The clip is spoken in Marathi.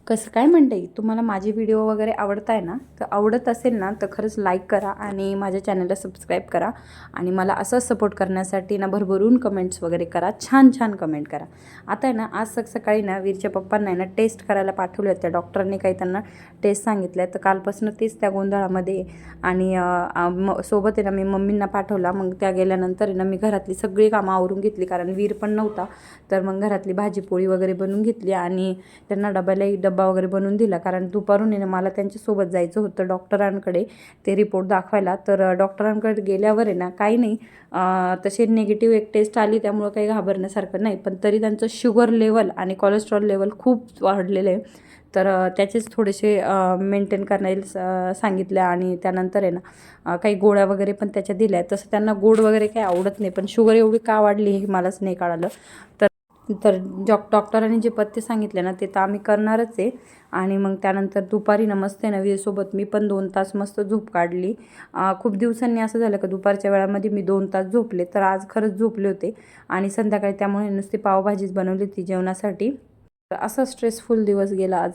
कसं काय म्हणते तुम्हाला माझे व्हिडिओ वगैरे आवडत आहे ना, तर आवडत असेल ना तर खरंच लाईक करा आणि माझ्या चॅनलला सबस्क्राईब करा आणि मला असं सपोर्ट करण्यासाठी ना भरभरून कमेंट्स वगैरे करा, छान छान कमेंट करा. आता आहे ना आज सकाळी ना वीरच्या पप्पांना आहे ना टेस्ट करायला पाठवले होते. डॉक्टरांनी काही त्यांना टेस्ट सांगितल्या, तर कालपासून तेच त्या गोंधळामध्ये आणि सोबत आहे ना मी मम्मींना पाठवला. मग त्या गेल्यानंतर आहे ना मी घरातली सगळी कामं आवरून घेतली, कारण वीर पण नव्हता. तर मग घरातली भाजी पोळी वगैरे बनवून घेतली आणि त्यांना डब्बा वगैरे बनवून दिला, कारण दुपारून आहे मला त्यांच्यासोबत जायचं होतं डॉक्टरांकडे ते रिपोर्ट दाखवायला. तर डॉक्टरांकडे गेल्यावर आहे ना काही नाही, तसे निगेटिव्ह एक टेस्ट आली, त्यामुळं काही घाबरण्यासारखं नाही. पण तरी त्यांचं शुगर लेवल आणि कोलेस्ट्रॉल लेवल खूप वाढलेलं आहे. तर त्याचेच थोडेसे मेंटेन करायला सांगितलं आणि त्यानंतर आहे ना काही गोळ्या वगैरे पण त्याच्या दिल्या. तसं त्यांना गोड वगैरे काही आवडत नाही, पण शुगर एवढी का वाढली हे मलाच नाही कळालं. तर डॉक्टरांनी जे पथ्य सांगितले ना ते तर आम्ही करणारच आहे. आणि मग त्यानंतर दुपारी ना मस्त आहे ना वीरसोबत मी पण 2 तास मस्त झोप काढली. खूप दिवसांनी असं झालं का दुपारच्या वेळामध्ये मी 2 तास झोपले, तर आज खरंच झोपले होते. आणि संध्याकाळी त्यामुळे नुसती पावभाजीच बनवली होती जेवणासाठी. तर असा स्ट्रेसफुल दिवस गेला आज.